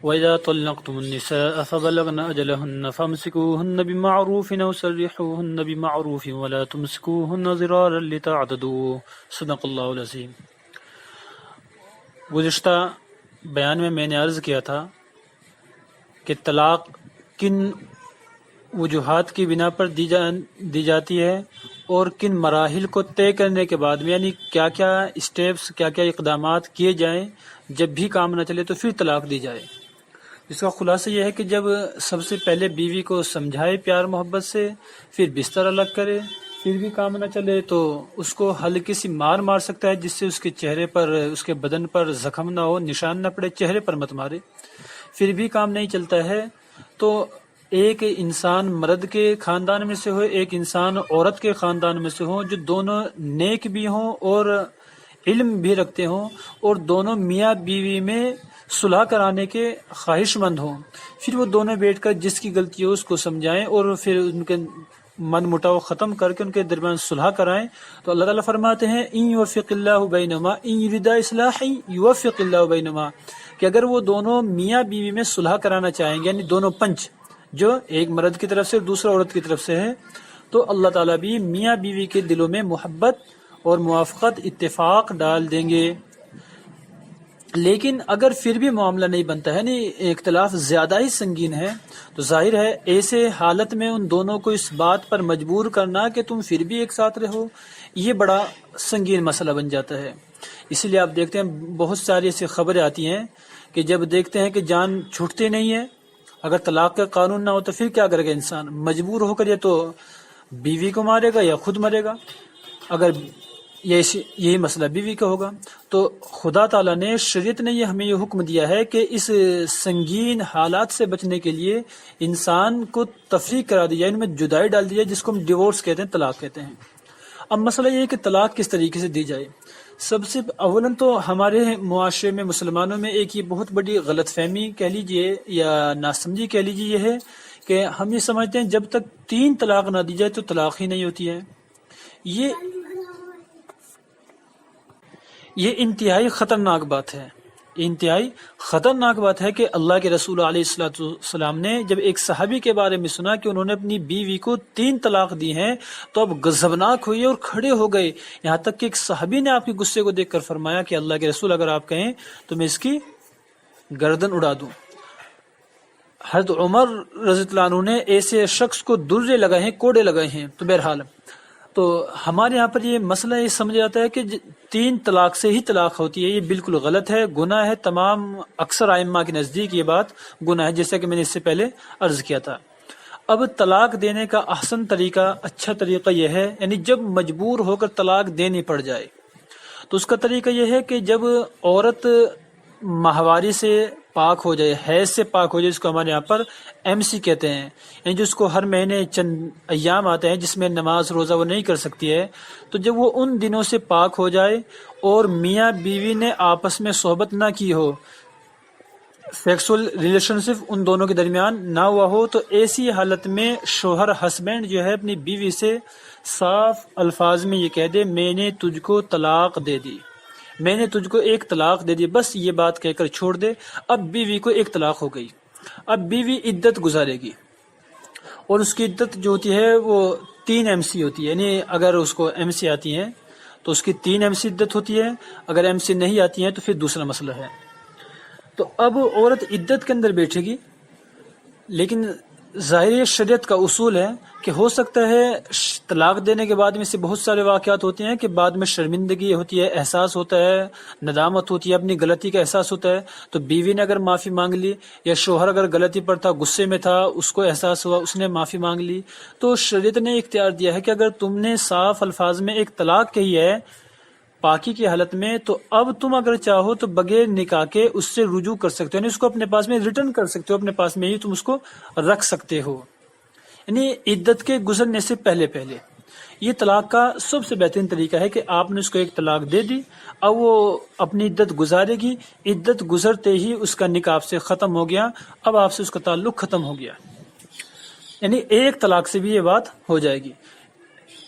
وَإِذَا طَلَّقْتُمُ النِّسَاءَ فَبَلَغْنَ أَجَلَهُنَّ فَأَمْسِكُوهُنَّ بِمَعْرُوفٍ أَوْ سَرِّحُوهُنَّ بِمَعْرُوفٍ وَلَا تُمْسِكُوهُنَّ ضِرَارًا لِتَعْتَدُوا. صدق اللہ العظیم. گزشتہ بیان میں نے عرض کیا تھا کہ طلاق کن وجوہات کی بنا پر دی جاتی ہے اور کن مراحل کو طے کرنے کے بعد میں، یعنی کیا کیا اسٹیپس، کیا کیا اقدامات کیے جائیں جب بھی کام نہ چلے تو پھر طلاق دی جائے. اس کا خلاصہ یہ ہے کہ جب سب سے پہلے بیوی کو سمجھائے پیار محبت سے، پھر بستر الگ کرے، پھر بھی کام نہ چلے تو اس کو ہلکی سی مار سکتا ہے جس سے اس کے چہرے پر، اس کے بدن پر زخم نہ ہو، نشان نہ پڑے، چہرے پر مت مارے. پھر بھی کام نہیں چلتا ہے تو ایک انسان مرد کے خاندان میں سے ہو، ایک انسان عورت کے خاندان میں سے ہو، جو دونوں نیک بھی ہوں اور علم بھی رکھتے ہوں اور دونوں میاں بیوی میں صلح کرانے کے خواہش مند ہوں، پھر وہ دونوں بیٹھ کر جس کی غلطی ہو اس کو سمجھائیں اور پھر ان کے من مٹاؤ ختم کر کے ان کے درمیان صلح کرائیں. تو اللہ تعالیٰ فرماتے ہیں ان یوفق اللہ بینہما ان یرید اصلاحا یوفق اللہ بینہما، کہ اگر وہ دونوں میاں بیوی میں صلح کرانا چاہیں گے، یعنی دونوں پنچ جو ایک مرد کی طرف سے دوسرا عورت کی طرف سے ہے، تو اللہ تعالیٰ بھی میاں بیوی کے دلوں میں محبت اور موافقت، اتفاق ڈال دیں گے. لیکن اگر پھر بھی معاملہ نہیں بنتا ہے، یعنی اختلاف زیادہ ہی سنگین ہے، تو ظاہر ہے ایسے حالت میں ان دونوں کو اس بات پر مجبور کرنا کہ تم پھر بھی ایک ساتھ رہو، یہ بڑا سنگین مسئلہ بن جاتا ہے. اس لیے آپ دیکھتے ہیں بہت ساری ایسی خبریں آتی ہیں کہ جب دیکھتے ہیں کہ جان چھوٹتی نہیں ہے، اگر طلاق کا قانون نہ ہو تو پھر کیا کرے گا انسان؟ مجبور ہو کر یا تو بیوی کو مارے گا یا خود مرے گا، اگر یہی مسئلہ بیوی کا ہوگا. تو خدا تعالیٰ نے، شریعت نے یہ ہمیں یہ حکم دیا ہے کہ اس سنگین حالات سے بچنے کے لیے انسان کو تفریق کرا دی جائے، ان میں جدائی ڈال دی جائے، جس کو ہم ڈیورس کہتے ہیں، طلاق کہتے ہیں. اب مسئلہ یہ ہے کہ طلاق کس طریقے سے دی جائے. سب سے اولاً تو ہمارے معاشرے میں، مسلمانوں میں ایک یہ بہت بڑی غلط فہمی کہہ لیجئے یا ناسمجھی کہہ لیجئے یہ ہے کہ ہم یہ سمجھتے ہیں جب تک 3 طلاق نہ دی جائے تو طلاق ہی نہیں ہوتی ہے. یہ انتہائی خطرناک بات ہے. انتہائی خطرناک بات ہے کہ اللہ کے رسول علیہ السلام نے جب ایک صحابی کے بارے میں سنا کہ انہوں نے اپنی بیوی کو 3 طلاق دی ہیں تو اب غضبناک ہوئے اور کھڑے ہو گئے، یہاں تک کہ ایک صحابی نے آپ کے غصے کو دیکھ کر فرمایا کہ اللہ کے رسول اگر آپ کہیں تو میں اس کی گردن اڑا دوں. حضرت عمر رضی اللہ عنہ نے ایسے شخص کو درے لگائے ہیں، کوڑے لگائے ہیں. تو بہرحال تو ہمارے یہاں پر یہ مسئلہ یہ سمجھ جاتا ہے کہ 3 طلاق سے ہی طلاق ہوتی ہے. یہ بالکل غلط ہے، گناہ ہے. تمام اکثر ائمہ کے نزدیک یہ بات گناہ ہے، جیسا کہ میں نے اس سے پہلے عرض کیا تھا. اب طلاق دینے کا احسن طریقہ، اچھا طریقہ یہ ہے، یعنی جب مجبور ہو کر طلاق دینی پڑ جائے تو اس کا طریقہ یہ ہے کہ جب عورت ماہواری سے پاک ہو جائے، حیض سے پاک ہو جائے، جس کو ہمارے یہاں پر MC کہتے ہیں، یعنی جس کو ہر مہینے چند ایام آتے ہیں جس میں نماز روزہ وہ نہیں کر سکتی ہے، تو جب وہ ان دنوں سے پاک ہو جائے اور میاں بیوی نے آپس میں صحبت نہ کی ہو، سیکسول ریلیشن شپ ان دونوں کے درمیان نہ ہوا ہو، تو ایسی حالت میں شوہر، ہسبینڈ جو ہے، اپنی بیوی سے صاف الفاظ میں یہ کہہ دے میں نے تجھ کو طلاق دے دی، میں نے تجھ کو 1 طلاق دے دی، بس یہ بات کہہ کر چھوڑ دے. اب بیوی کو 1 طلاق ہو گئی، اب بیوی عدت گزارے گی اور اس کی عدت جو ہوتی ہے وہ 3 MC ہوتی ہے. یعنی اگر اس کو MC آتی ہیں تو اس کی 3 MC عدت ہوتی ہے، اگر MC نہیں آتی ہیں تو پھر دوسرا مسئلہ ہے. تو اب عورت عدت کے اندر بیٹھے گی، لیکن ظاہر شریعت کا اصول ہے کہ ہو سکتا ہے طلاق دینے کے بعد میں سے بہت سارے واقعات ہوتے ہیں کہ بعد میں شرمندگی ہوتی ہے، احساس ہوتا ہے، ندامت ہوتی ہے، اپنی غلطی کا احساس ہوتا ہے. تو بیوی نے اگر معافی مانگ لی یا شوہر اگر غلطی پر تھا، غصے میں تھا، اس کو احساس ہوا، اس نے معافی مانگ لی، تو شریعت نے اختیار دیا ہے کہ اگر تم نے صاف الفاظ میں 1 طلاق کہی ہے پاکی کی حالت میں، تو اب تم اگر چاہو تو بغیر نکاح کے اس سے رجوع کر سکتے ہو، یعنی اس کو اپنے پاس میں ریٹرن کر سکتے ہو، اپنے پاس میں ہی تم اس کو رکھ سکتے ہو، یعنی عدت کے گزرنے سے پہلے. یہ طلاق کا سب سے بہترین طریقہ ہے کہ آپ نے اس کو 1 طلاق دے دی، اب وہ اپنی عدت گزارے گی، عدت گزرتے ہی اس کا نکاح آپ سے ختم ہو گیا، اب آپ سے اس کا تعلق ختم ہو گیا، یعنی 1 طلاق سے بھی یہ بات ہو جائے گی.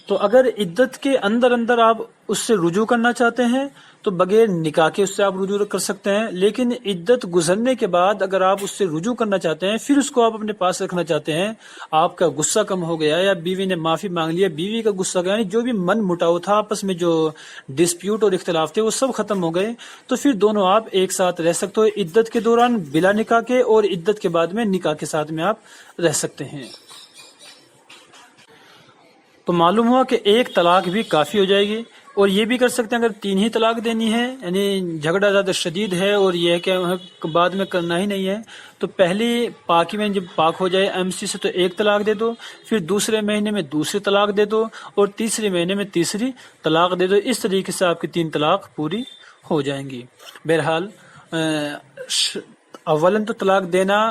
تو اگر عدت کے اندر اندر آپ اس سے رجوع کرنا چاہتے ہیں تو بغیر نکاح کے اس سے آپ رجوع کر سکتے ہیں، لیکن عدت گزرنے کے بعد اگر آپ اس سے رجوع کرنا چاہتے ہیں، پھر اس کو آپ اپنے پاس رکھنا چاہتے ہیں، آپ کا غصہ کم ہو گیا یا بیوی نے معافی مانگ لیا، بیوی کا غصہ گیا، یعنی جو بھی من مٹاؤ تھا آپس میں، جو ڈسپیوٹ اور اختلاف تھے وہ سب ختم ہو گئے، تو پھر دونوں آپ ایک ساتھ رہ سکتے ہو، عدت کے دوران بلا نکاح کے اور عدت کے بعد میں نکاح کے ساتھ میں آپ رہ سکتے ہیں۔ تو معلوم ہوا کہ ایک طلاق بھی کافی ہو جائے گی، اور یہ بھی کر سکتے ہیں اگر 3 ہی طلاق دینی ہے، یعنی جھگڑا زیادہ شدید ہے اور یہ ہے کہ بعد میں کرنا ہی نہیں ہے، تو پہلی پاکی میں جب پاک ہو جائے MC سے تو 1 طلاق دے دو، پھر دوسرے مہینے میں دوسری طلاق دے دو، اور تیسرے مہینے میں تیسری طلاق دے دو، اس طریقے سے آپ کی 3 طلاق پوری ہو جائیں گی۔ بہرحال اولاً تو طلاق دینا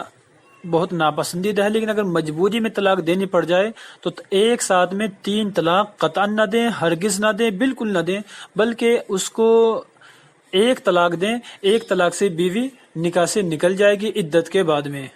بہت ناپسندیدہ ہے، لیکن اگر مجبوری میں طلاق دینی پڑ جائے تو ایک ساتھ میں 3 طلاق قطعاً نہ دیں، ہرگز نہ دیں، بالکل نہ دیں، بلکہ اس کو 1 طلاق دیں، 1 طلاق سے بیوی نکاح سے نکل جائے گی عدت کے بعد میں۔